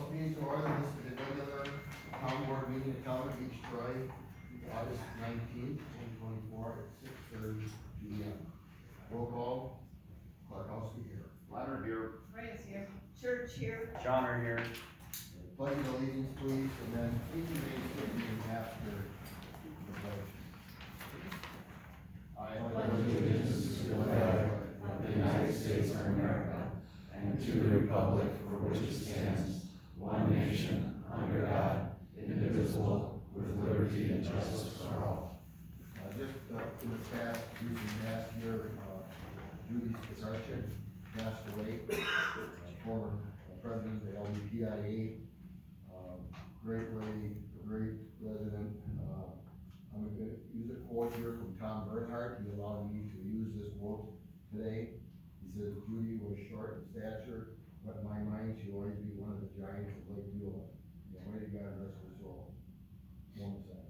Council meeting to order, this is the regular town board meeting of Talbot Beach, Troy, August 19th, 2024, at 6:30 p.m. Roll call, Clarkowski here. Leonard here. Reyes here. Church here. Johnner here. Pledge of allegiance, please, and then please raise your hand after the pledge. I pledge allegiance to the flag of the United States of America and to the republic for which it stands, one nation, under God, indivisible, with liberty and justice for all. Just in the past, recent past year, Judy Skazarchik passed away, former president of the LDPIA, great lady, a great resident. I'm going to use a quote here from Tom Bernhardt. He allowed me to use this quote today. He says, Judy was short in stature, but in my mind, she'll always be one of the giants of Lake Beulah. Almighty God rest her soul. One second.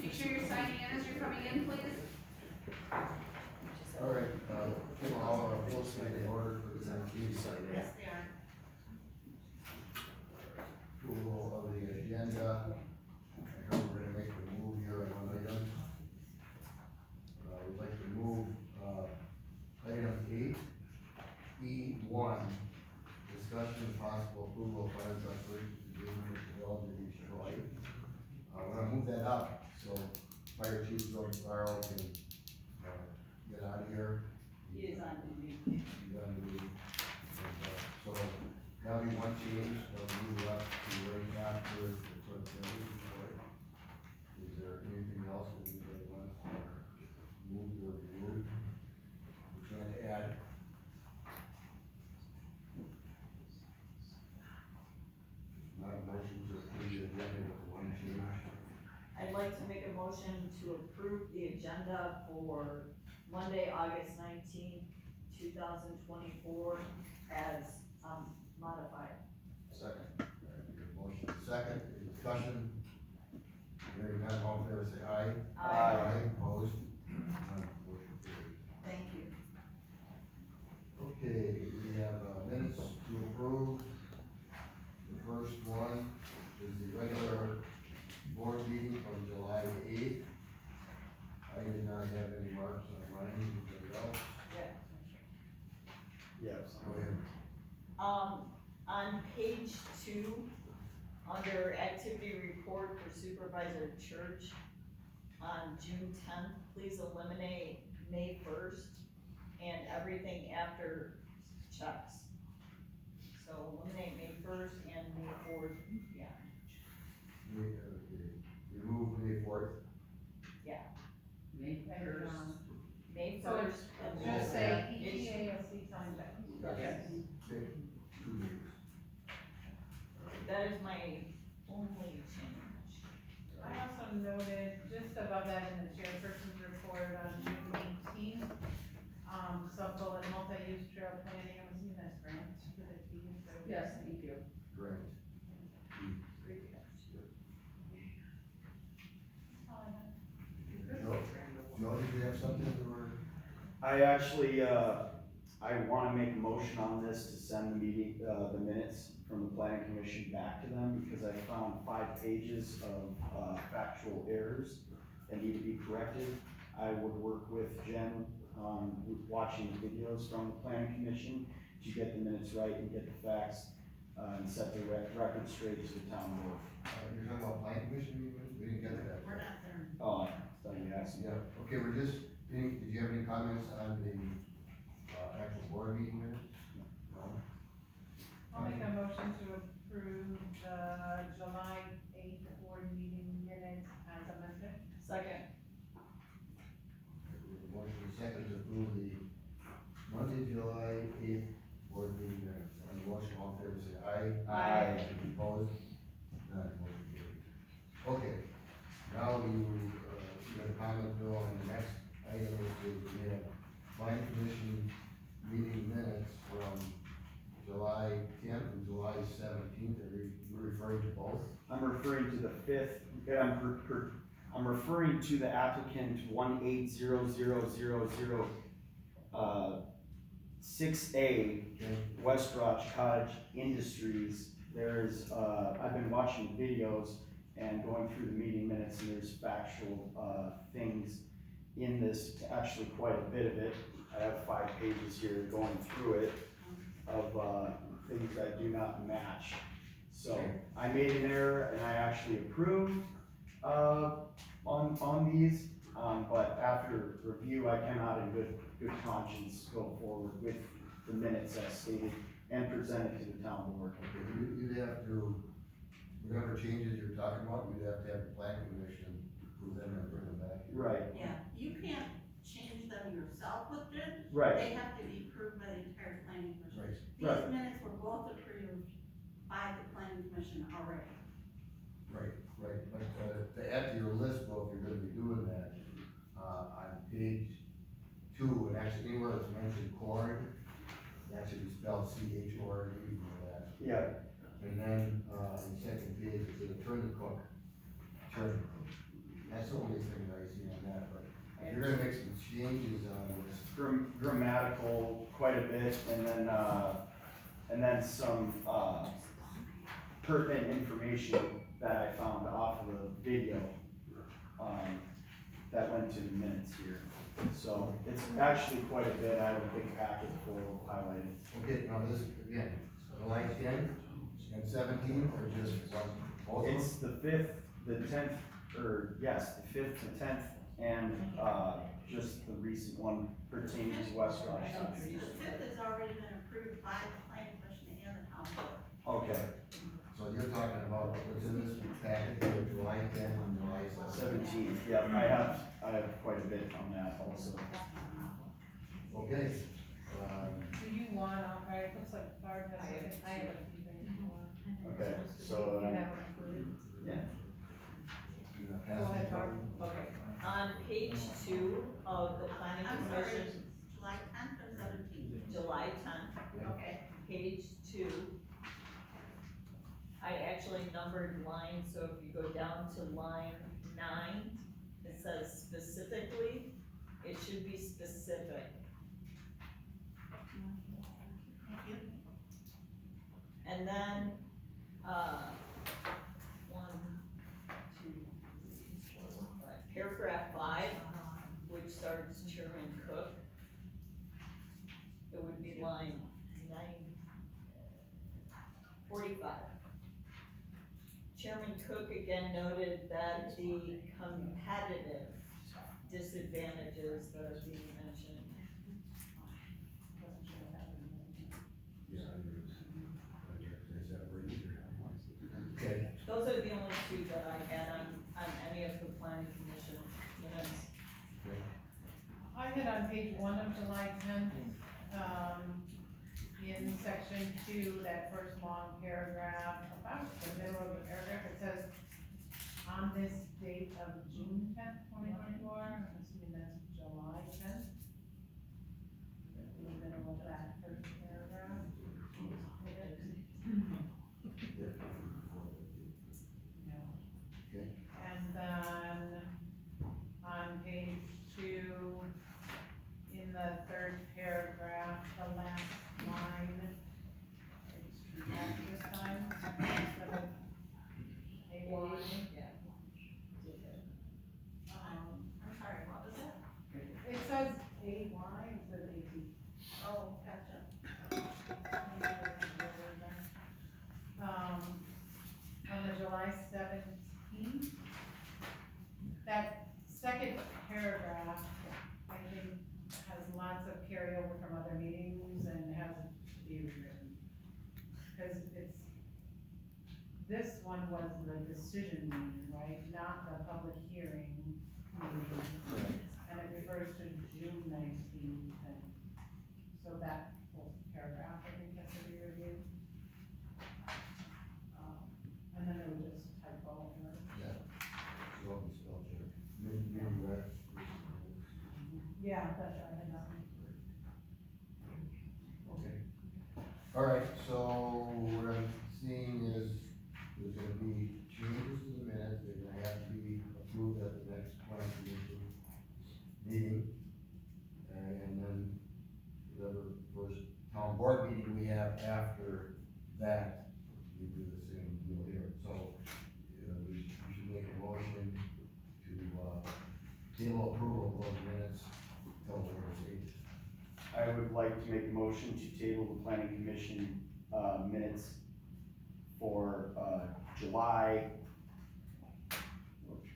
Make sure you're signing in as you're coming in, please. All right, give all our votes in order for the next meeting. Yes, they are. Approval of the agenda. I know we're gonna make a move here on one item. We'd like to move, item 8E1, discussion of possible approval of fire truck purchase agreement with Development of Troy. We're gonna move that up, so Fire Chief George Barrow can, get out of here. He is on duty. He's on duty. And, so that'll be one change, that'll move up to right after the clerk deputy report. Is there anything else that anybody wants to move or remove? We're trying to add. Not a motion to approve the agenda with one change. I'd like to make a motion to approve the agenda for Monday, August 19th, 2024, as modified. Second. Motion second, any discussion? Hearing none, all in favor say aye. Aye. Opposed? None, motion carried. Thank you. Okay, we have minutes to approve. The first one is the regular board meeting from July 8th. I did not have any marks on mine, anybody else? Yes. Go ahead. On page 2, under activity report for Supervisor Church, on June 10th, please eliminate May 1st and everything after checks. So eliminate May 1st and May 4th, yeah. Remove May 4th. May first. May So 1st. it's and just May say 4th. EGASC signed that. Yes. Okay, 2 weeks. That is my only change. I also noted just above that in the chairperson's report on June 18th, sub-bullet multi-use trail planning, I'm assuming that's grant for the team, so. Yes, thank you. Great. Joe, did you have something or? I actually, I wanna make a motion on this to send the meeting, the minutes from the planning commission back to them, because I found 5 pages of, factual errors that need to be corrected. I would work with Jen, watching the videos from the planning commission to get the minutes right and get the facts, and set the record straight to the town board. You're talking about planning commission, we didn't get that. We're not there. Oh, I thought you asked. Yeah, okay, we're just, did you have any comments on the, actual board meeting minutes? No? I'll make a motion to approve the July 8th board meeting minutes as amended. Second. Motion is second to approve the Monday, July 8th board meeting minutes. On the motion, all in favor say aye. Aye. Opposed? None, motion carried. Okay, now you got a comment, Bill, on the next item, is we have planning commission meeting minutes 17th, are you referring to both? I'm referring to the fifth, I'm referring to the applicant 180000, 6A, Okay. West Roch Cottage Industries. There's, I've been watching videos and going through the meeting minutes, and there's factual, things in this, actually quite a bit of it. I have 5 pages here going through it of, things that do not match. So, I made an error and I actually approved, on these, but after review, I cannot in good conscience go forward with the minutes as stated and presented to the town board. Okay, you'd have to, whatever changes you're talking about, you'd have to have the plan commission approve them and bring them back. Right, Yeah, you can't change them yourself with it, right, they have to be approved by the entire planning commission. Right, These minutes were both approved by the planning commission already. right, but, to add to your list, though, if you're gonna be doing that, on page 2, and actually anywhere that's mentioned corn, it should be spelled C-H-O-R-D, you know that. yeah, And then, on the second page, it says turn to cook. Turn. That's the only thing that I see on that, but if you're gonna make some changes on this, grammatical quite a bit, and then some, pertinent information that I found off of the video, that went to the minutes here. So, it's actually quite a bit, I have a big packet full highlighted. okay, now this, again, July 10th and 17th, or just one, both of them? It's the 5th, the 10th, or yes, the 5th, the 10th, and, just the recent one pertaining to West Roch. The fifth has already been approved by the planning commission and the town board. Okay, So you're talking about what's in this packet, here, July 10th and July 17th? 17th, yeah, I have quite a bit on that also. Okay, Do you want, it looks like Barb has, I have a few things more. Okay, so, You have them included. yeah, you know, Go ahead, Barb. Okay, on page 2 of the planning I'm sorry, commission, July tenth or seventeenth? July 10th, Okay. page 2. I actually numbered lines, so if you go down to line 9, it says specifically, it should be specific. Thank you. And then, 1, 2, 3, 4, 5, paragraph 5, which starts Chairman Cook. It would be line 45. Chairman Cook again noted that the competitive disadvantages that are being mentioned. yeah, is that where you? Okay, Those are the only 2 that I had on any of the planning commission minutes. I had on page 1 of July 10th, in section 2, that first long paragraph, about the middle of the paragraph, it says, on this date of June 10th, 2024, I'm assuming that's July 10th. In the middle of that first paragraph. okay, And then on page 2, in the third paragraph, the last line, it's back this time, instead of A1. Yeah. I'm sorry, what was that? It says AY instead of AT. Oh, gotcha. On the July 17th, that second paragraph, I think, has lots of carryover from other meetings and has to be rewritten. Cause this one was the decision meeting, right, not the public hearing meeting. And it refers to June 19th, and so that whole paragraph, I think, has to be reviewed. And then it was just typo error. yeah. So what we spell check. Maybe that. Yeah, that's right, I had that one. Okay. All right, so we're on C board meeting we have after that, we do the same deal here. So, we should make a motion to, table approval of those minutes till Wednesday. I would like to make a motion to table the planning commission, minutes for, July,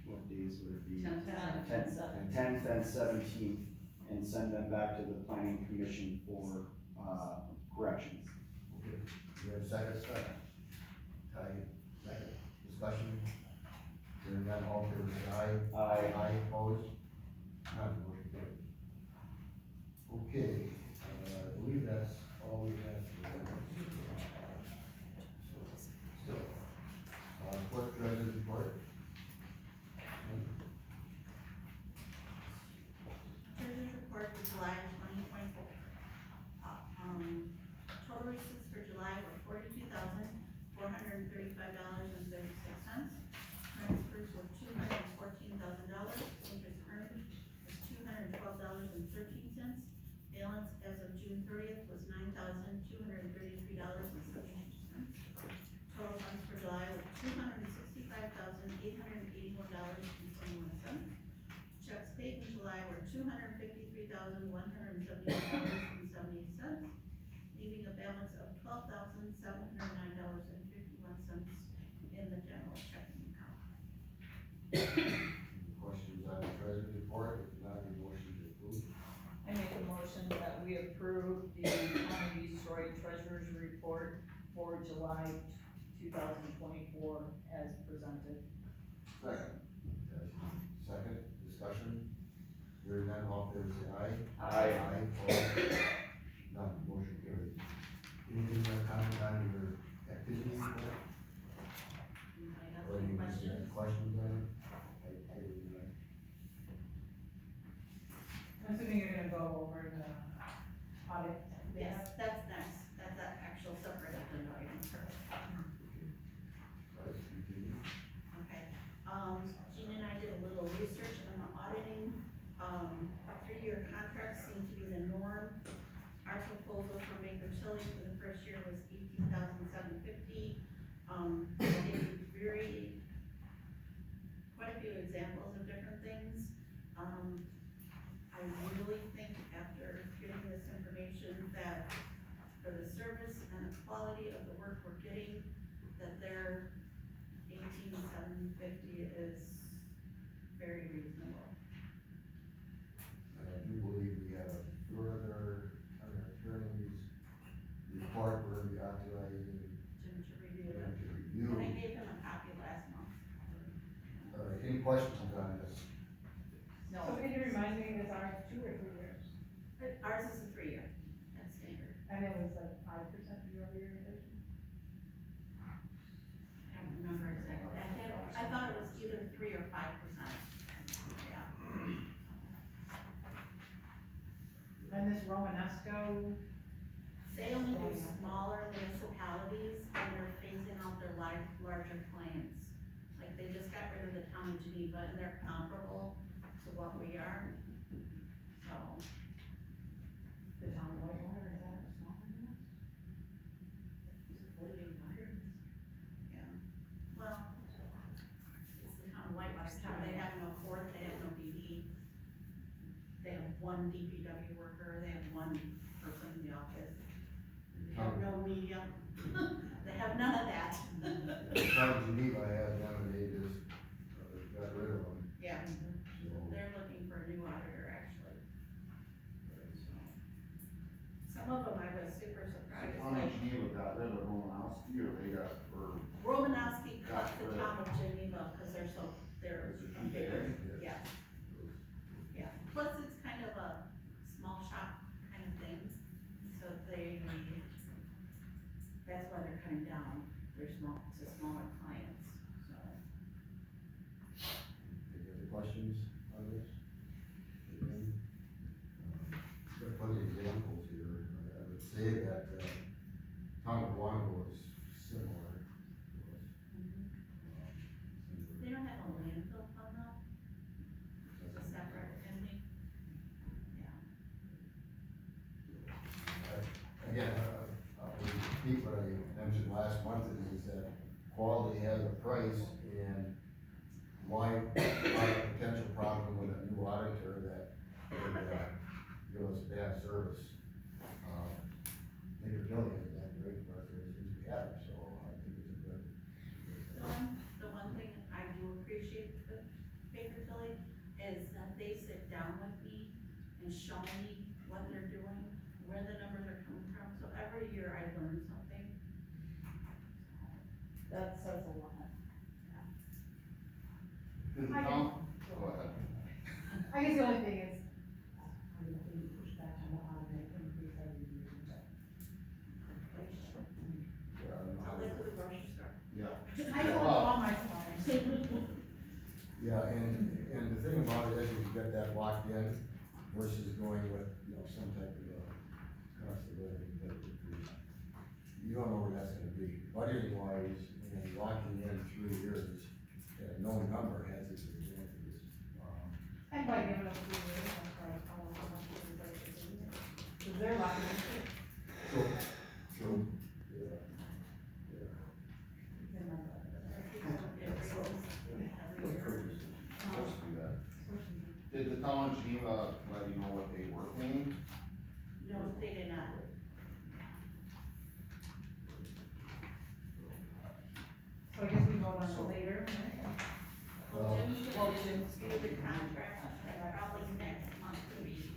what days would it be? 10th and 17th, and send them back to the planning commission for, corrections. Okay, you have a second? Ty, second, discussion? Hearing none, all in favor, say aye. Aye. Aye, opposed? None, motion carried. Okay, I believe that's all we have for so, clerk treasurer's report. Treasurer's report for July 2024. Total receipts for July were $42,435.36. Transfers were $214,000. Interest earned was $212.13. Balance as of June 30th was $9,233.72. Total funds for July were $265,881.21. Checks paid in July were $253,171.70, leaving a balance of $12,709.51 in the general checking account. Any questions on the treasurer's report? If not, a motion to approve. I make a motion that we approve the County of Detroit Treasurer's Report for July 2024 as presented. Second. Second, discussion? Hearing none, all in favor, say aye. Aye. Opposed? None, motion carried. Anything you want to comment on your activities report? Anybody have Or any any questions? questions on it? I would like. I'm assuming you're gonna go over the audit. Yes, that's next, that's that actual separate agenda item. Right, continue. Okay, Jean and I did a little research on the auditing, 3-year contracts seem to be the norm. Our proposal for Baker Tilly for the first year was $18,750. They very, quite a few examples of different things. I really think after getting this information that for the service and the quality of the work we're getting, that their $18,750 is very reasonable. And I do believe we have a further, attorney's report where we authorizing Jim to review them it. to review. And I gave him a copy last month. Any questions on this? So can you remind me, is ours 2 or 3 years? Ours is a 3-year, that's standard. And it was like 5% year-over-year inflation? I don't remember exactly. I thought it was either 3 or 5%. Yeah. And this Romanesco, They only do smaller municipalities and they're phasing out their larger plants. Like they just got rid of the town of Geneva and they're comparable to what we are. So, the town of Whitewater, is that smaller than us? yeah. Well, it's the town of Whitewater town. They have no court, they have no DD. They have one DPW worker, they have one person in the office. They have no media. They have none of that. The town of Geneva has them and they just got rid of them, Yeah, so. they're looking for a new auditor, actually. Some of them I was super surprised. Like got rid of Romanowski, or they got, or? Romanowski cut the town of Geneva because they're so, they're bigger. Yeah. Yeah, plus it's kind of a small shop kind of thing, so they, that's why they're cutting down. They're small, it's a smaller clients, so. Any other questions on this? Again, got plenty of examples here. I would say that, town of Wango is similar. They don't have a landfill fund though? It's a separate entity? Yeah. Again, mentioned last month is that quality has a price, and why have a potential problem with a new auditor that would, give us bad service? Maybe Billy is that great for us, since we have it, so I think it's a good. The one thing I do appreciate with Baker Tilly is that they sit down with me and show me what they're doing, where the numbers are coming from, so every year I learn something. That says a lot. Did the I town, go ahead. I guess the only thing is, I'm gonna be pushed back on the automatic increase every year, but. Yeah, I don't know. I'll live to the grocery store. Yeah. I told all my clients. Yeah, and the thing about it is you get that locked in versus going with, some type of, cost of living, but you don't know where that's gonna be. Budgeting wise, and locking in 3 years at a known number has its advantages. And by giving us 3 years, I'm sorry, I don't know how much it is, because they're locking in too. True, yeah, yeah. Supposed to do that. Did the town of Geneva let you know what they were paying? No, they did not. So I guess we vote on it later, right? Well, Jim's gonna do the contract, probably next month, maybe.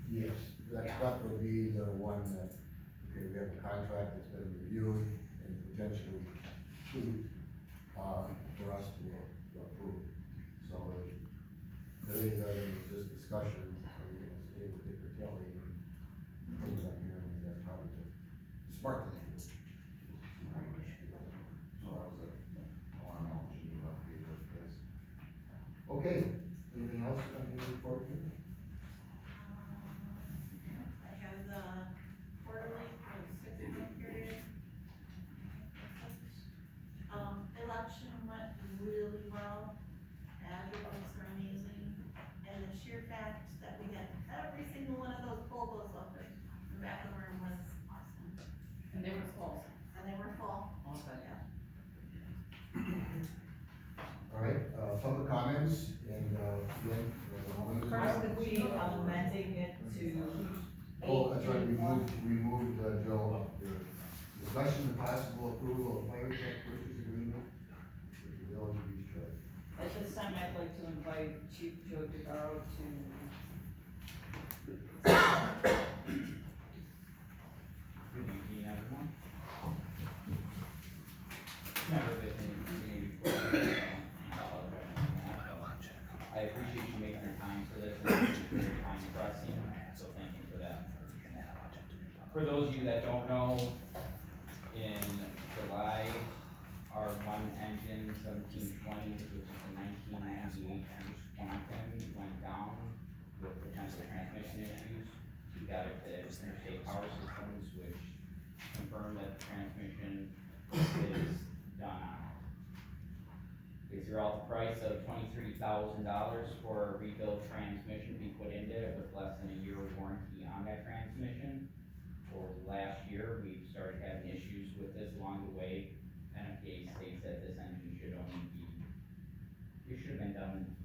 Yes, that stuff would be the one that, okay, we have a contract that's been reviewed and potentially two, for us to approve. So, there is this discussion, are we gonna stay with Baker Tilly and things like that, and that's probably the smart thing to do. So I was like, I wanna know Geneva paid this place. Okay, anything else on the report here? I have the quarterly for the 6-month period. Election went really well, ad results are amazing, and the sheer fact that we had every single one of those poll booths open in the back of the room was awesome, And they were close. and they were full. Okay. Yeah. All right, public comments, and, again. First, if we amending it to Oh, that's right, we moved, Joe up there. Discussion and possible approval of fire truck purchase agreement with the village of East Troy. At this time, I'd like to invite Chief Joe DeGaro to. Good evening, everyone. Never been in a community before. I appreciate you making your time for this, and your time pressing, so thank you for that. For those of you that don't know, in July, our one engine 1720, which is a 1998 Quantum, went down with potential transmission issues. We got it to Interstate Power Systems, which confirmed that the transmission is done on it. They threw out the price of $23,000 for a rebuilt transmission to be put into it with less than a year of warranty on that transmission. For last year, we've started having issues with this along the way. NFPA states that this engine should only be, it should have been done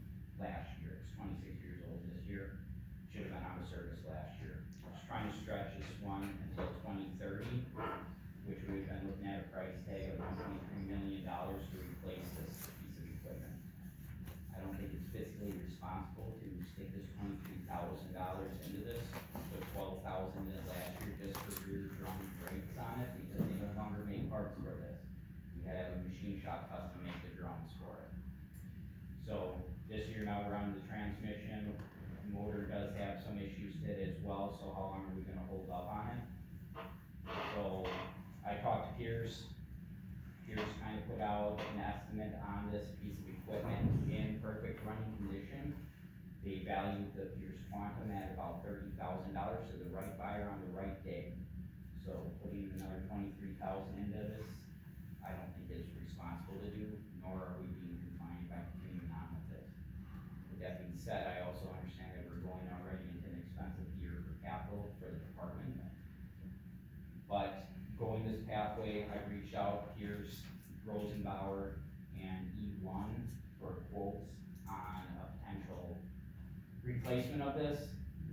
last year. It's 26 years old this year. Should have been out of service last year. Just trying to stretch this one until 2030, which we've been looking at a price tag of $1.3 million to replace this piece of equipment. I don't think it's fiscally responsible to stick this $23,000 into this, put $12,000 in it last year just for rear drum brakes on it, because they no longer make parts for this. We had to have a machine shop custom make the drums for it. So, this year now we're on the transmission, motor does have some issues to it as well, so how long are we gonna hold up on it? So, I talked to Pierce kind of put out an estimate on this piece of equipment in perfect running condition. They valued the Pierce Quantum at about $30,000 to the right buyer on the right day. So putting another $23,000 into this, I don't think is responsible to do, nor are we being confined by continuing on with this. With that being said, I also understand that we're going already into an expensive year for capital for the department. But going this pathway, I reached out, here's Rosenbauer and E1 for quotes on a potential replacement of this,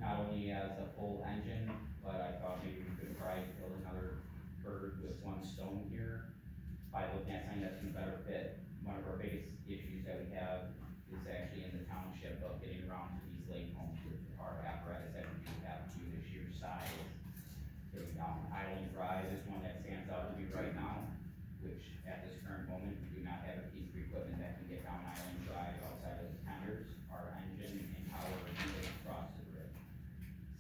not only as a full engine, but I thought maybe we could try to kill another bird with one stone here by looking at something that's gonna better fit. One of our biggest issues that we have is actually in the township of getting around to these lake homes with our apparatus that we do have due to sheer size. Getting down Island Drive is one that stands out to me right now, which at this current moment, we do not have a piece of equipment that can get down Island Drive outside of the tenders. Our engine and power unit across the bridge.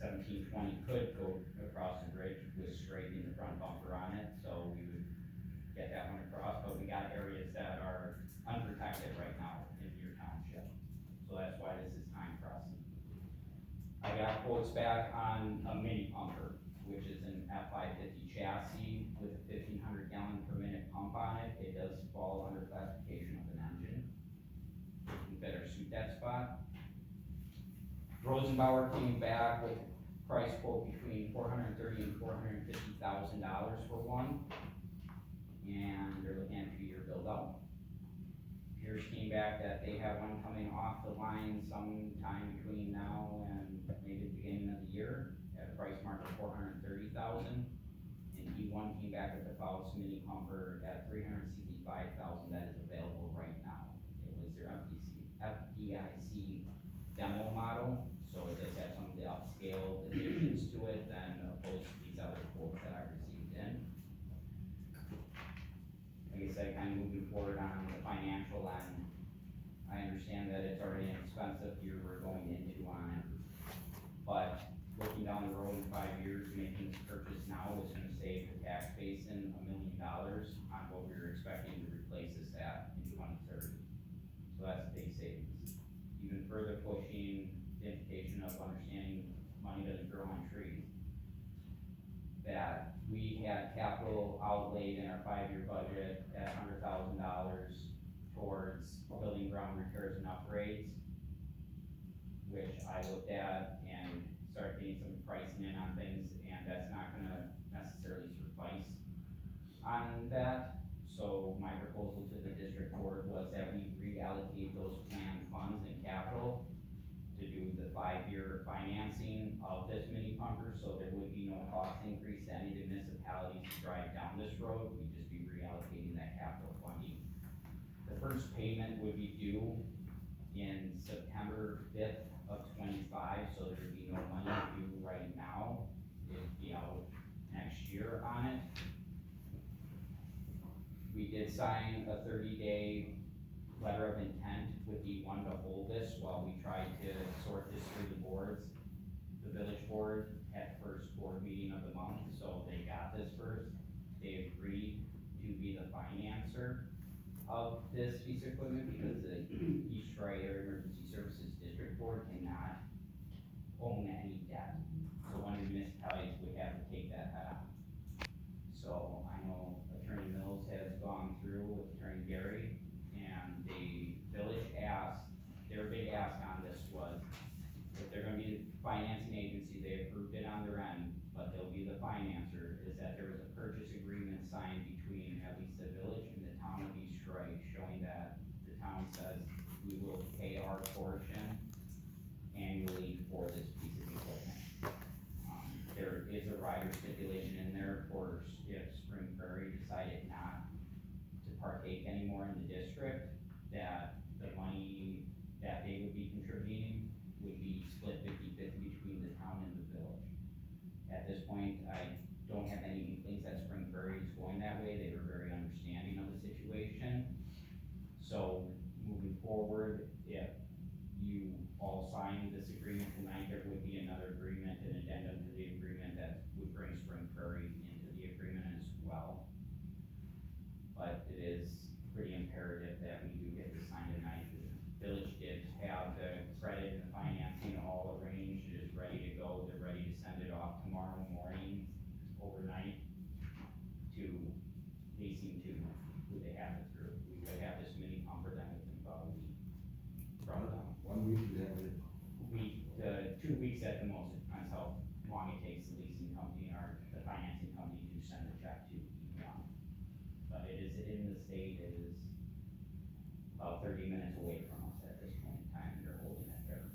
1720 could go across the bridge with straightening the front bumper on it, so we would get that one across, but we got areas that are unprotected right now in your township. So that's why this is time pressing. I got quotes back on a mini pumper, which is an F550 chassis with a 1,500 gallon per minute pump on it. It does fall under classification of an engine. We better suit that spot. Rosenbauer came back with a price quote between $430,000 and $450,000 for one. And they're looking at a 2-year build out. Pierce came back that they have one coming off the line sometime between now and maybe the beginning of the year at a price mark of $430,000. And E1 came back with the Faust mini pumper at $365,000 that is available right now. It was their FDIC demo model, so it does have some of the upscale additions to it than opposed to these other quotes that I received in. Like I said, kind of moving forward on the financial end, I understand that it's already an expensive year we're going into on it. But looking down the road in 5 years, making this purchase now is gonna save the tax basin $1 million on what we were expecting to replace this at in 2030. So that's a big savings. Even further pushing the implication of understanding money doesn't grow on trees. That we had capital outlaid in our 5-year budget at $100,000 towards building ground repairs and upgrades, which I looked at and started getting some pricing in on things, and that's not gonna necessarily suffice on that. So my proposal to the district board was that we reallocate those planned funds and capital to do the 5-year financing of this mini pumper, so there would be no cost increase to any of the municipalities to drive down this road. We'd just be reallocating that capital funding. The first payment would be due in September 5th of 25, so there would be no money due right now. It'd be out next year on it. We did sign a 30-day letter of intent with E1 to hold this while we tried to sort this through the boards. The village board at the first board meeting of the month, so they got this first. They agreed to be the financer of this piece of equipment because the East Troy Area Emergency Services District Board cannot own any debt. So one of the municipalities would have to take that head on. So I know Attorney Mills has gone through with Attorney Gary, and the village asked, their big ask on this was, if they're gonna be the financing agency, they approved it on their end, but they'll be the financer, is that there was a purchase agreement signed between at least the village and the town of East Troy, showing that the town says, we will pay our portion annually for this piece of equipment. There is a rider stipulation in there for if Spring Prairie decided not to partake anymore in the district, that the money that they would be contributing would be split 50-50 between the town and the village. At this point, I don't have any inklings that Spring Prairie is going that way. They were very understanding of the situation. So moving forward, if you all sign this agreement tonight, there would be another agreement, an addendum to the agreement that would bring Spring Prairie into the agreement as well. But it is pretty imperative that we do get this signed tonight. The village did have the credit and the financing all arranged, it is ready to go, they're ready to send it off tomorrow morning, overnight, to leasing to who they have it through. We would have this mini pumper then within about a week from them. 1 week, you have it. Week, 2 weeks at the most, depends how long it takes the leasing company or the financing company to send the check to. in the state is about 30 minutes away from us at this point in time, and they're holding it there.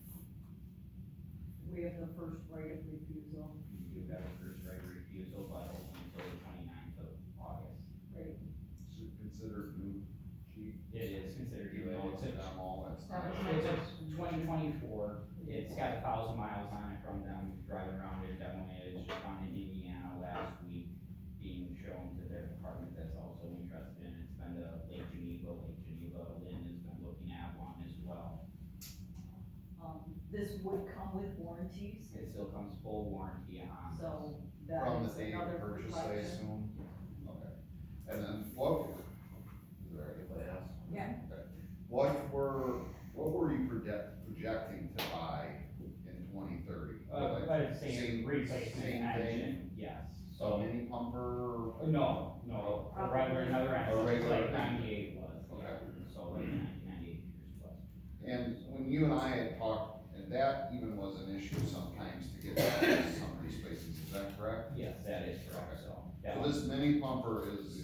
We have the first right of refusal. You do have a first right of refusal, but only until the 29th of August. Right. Considered new, chief, It is considered, even though it's it's in them all, that's That not. was my It's a question. 2024, it's got 1,000 miles on it from them, driving around it, demoing it, it's found in Indiana last week, being shown to their department that's also interested in it. It's been to Lake Geneva, Lynn has been looking at one as well. This would come with warranties, It still comes full warranty on. so that From the is date another of purchase, I protection. assume? Okay. And then what, is there anybody else? Yeah. Okay. What were you projecting to buy in 2030? But it's same Same replacement thing? engine, yes, A so, mini pumper? no, a regular, another engine, A regular like engine. 98 was, Okay. yeah, so like 1998 years was. And when you and I had talked, and that even was an issue sometimes to get to some of these places, is that correct? Yes, that is correct, so. that So was- this mini pumper is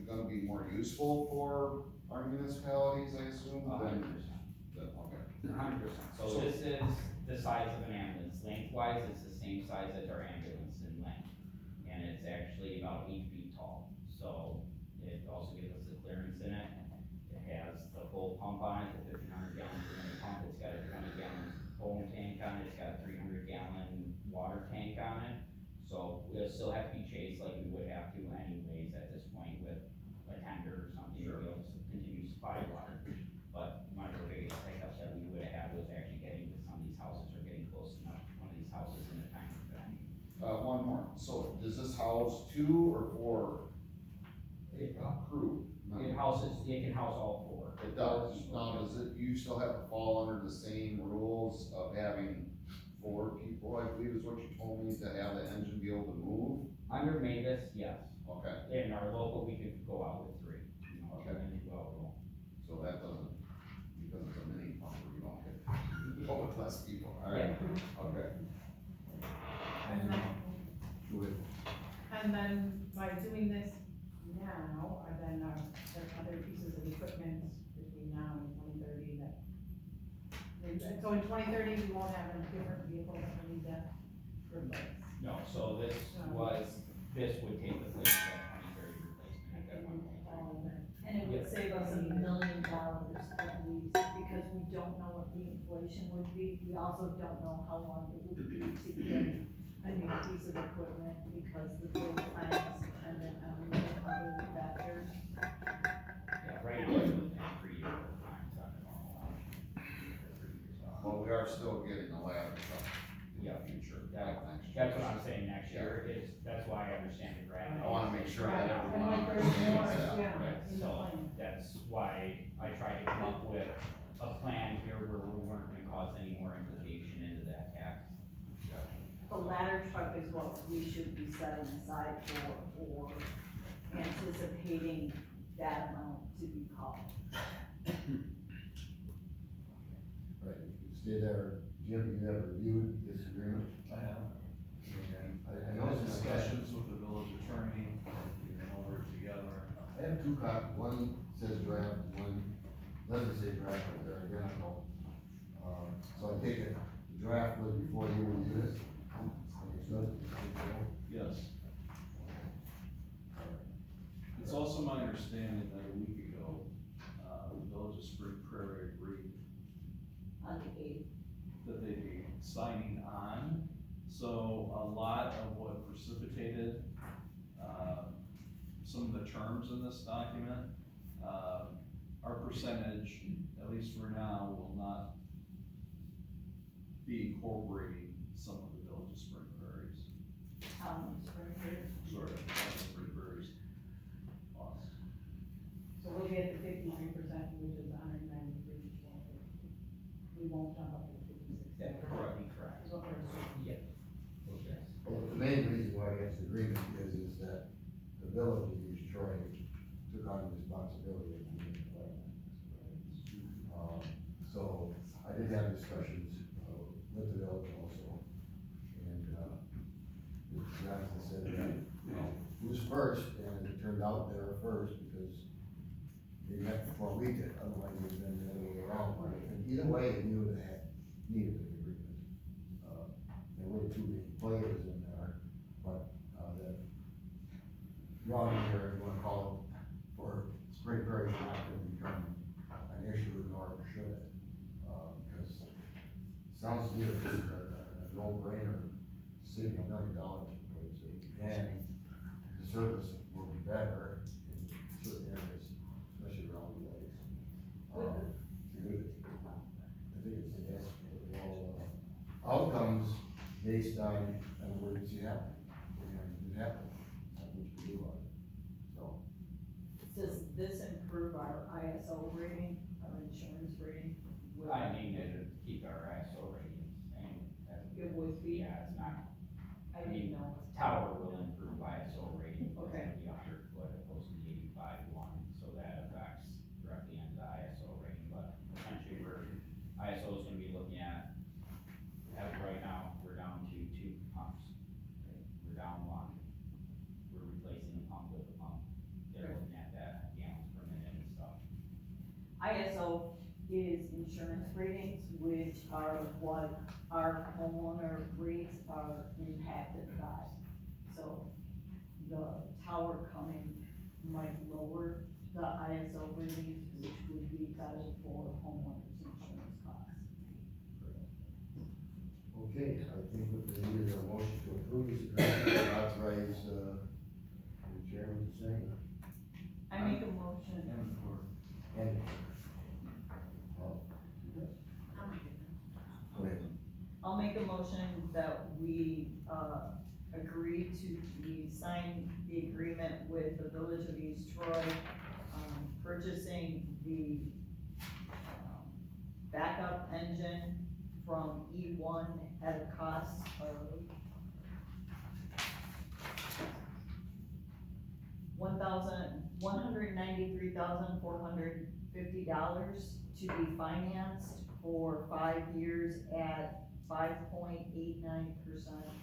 gonna be more useful for our municipalities, I assume, than, 100%. okay. 100%. So this is the size of an ambulance. Lengthwise, it's the same size as our ambulance in length. And it's actually about 8 feet tall. So it also gives us the clearance in it. It has the full pump on it, the 1,500 gallon per minute pump. It's got a 20 gallon foam tank on it. It's got a 300 gallon water tank on it. So we'll still have to be chased like we would have to anyways at this point with a tender or something to be able to continue to supply water. But one of the biggest hiccups that we would have was actually getting to some of these houses or getting close enough to one of these houses in a time frame. One more, so does this house 2 or 4 It crew? it can house all 4. It does, now does it, you still have to fall under the same rules of having 4 people, I believe is what you told me, to have the engine be able to move? Under Mavis, yes. Okay, In our local, we could go out with 3. You know, Okay. and well, so that doesn't, because it's a mini pumper, you don't get, you go with less people, alright, okay. And then, With, and then by doing this now, are then, there other pieces of equipment between now and 2030 that, so in 2030, we won't have a different vehicle that we need to replace. no, so this would take the place of that 2030 replacement at that one point. And it would save us $1 million at least, because we don't know what the inflation would be. We also don't know how long it would be to get a new piece of equipment, because the build time is dependent on many other factors. Yeah, right now, we're looking at 3 year times on the normal option. Well, we are still getting a ladder truck in the Yeah. future, Yeah. next year. That's what I'm saying, next year is, that's why I understand the grant. I wanna make sure Right, that and everyone like there's more, understands that, yeah, right? in the So, plan. that's why I tried to come up with a plan here where we weren't gonna cause any more implication into that tax. The ladder truck is what we should be setting aside for, or anticipating that amount to be called. right, stay there, Jim, you have reviewed this agreement? I have. And I I know had it's discussions with the village attorney, we went over it together. I have 2 copies, one says draft, one doesn't say draft, but they're identical. So I take it, the draft was before you reviewed it? Understood? Yes. It's also my understanding that a week ago, the village of Spring Prairie agreed On the 8th. that they'd be signing on. So a lot of what precipitated, some of the terms in this document, our percentage, at least for now, will not be incorporating some of the village of Spring Prairie's, sort of, Spring Prairie's costs. So we'll be at the 53%, which is 193, we won't jump up to 56. That's Correct. Correct. Is what we're assuming. Yes. Well, the main reason why I got this agreement is that the village of East Troy took on the responsibility of the development. So I did have discussions, with the village also, and, Jonathan said that, you know, who's first, and it turned out they were first because they met before we did, otherwise it would have been the other way around. And either way, they knew they had needed an agreement. There were two big players in there, but, that Ron here, you wanna call it, for Spring Prairie not gonna become an issue, nor should it. Because it sounds to me like it's a no-brainer, saving $1 million, and the service will be better in certain areas, especially around the lakes. Good. I think it's the best, outcomes based on emergency happen. It happened, not what you do on it, so. Does this improve our ISO rating, our insurance rating? Will I mean, to keep our ISO rating same. it would be? Yeah, it's not, I didn't know. tower will improve ISO rating, it's Okay. gonna be 100 foot opposed to 85.1, so that affects directly into the ISO rating, but essentially ISO is gonna be looking at, as of right now, we're down to 2 pumps. We're down 1, we're replacing a pump with a pump, they're looking at that gallons per minute and stuff. ISO is insurance ratings, which are what our homeowner rates are impacted by. So the tower coming might lower the ISO ratings, which would be better for homeowners insurance costs. Okay, I think what we need is a motion to approve this agreement, and authorize, the chairman to say. I make a motion, And. Go ahead. I'll make a motion that we, agree to, we sign the agreement with the Village of East Troy, purchasing the, backup engine from E1 at a cost of $193,450 to be financed for 5 years at 5.89%,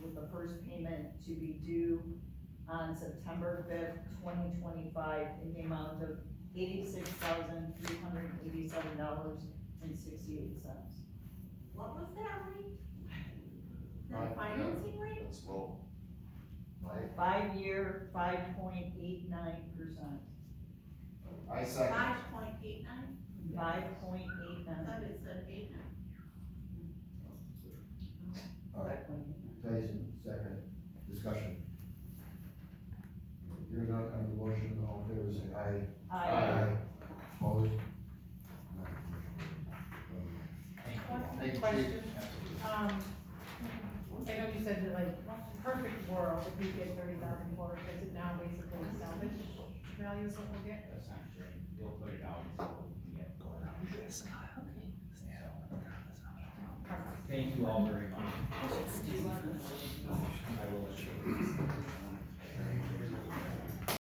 with the first payment to be due on September 5th, 2025, in the amount of $86,387.68. What was that rate? The financing rate? That's low. 5-year, 5.89%. I second. 5.89? 5.89. It said 89. All right, Tyson, second, discussion. Hearing none on the motion, all in favor, say aye. Opposed? One Thank you, question, Chief. I know you said that like, perfect world, if you get 30,000 for it, is it now basically salvage value is what we'll get? Essentially, they'll put it out and so we can get going out. Thank you all very much. I will let you.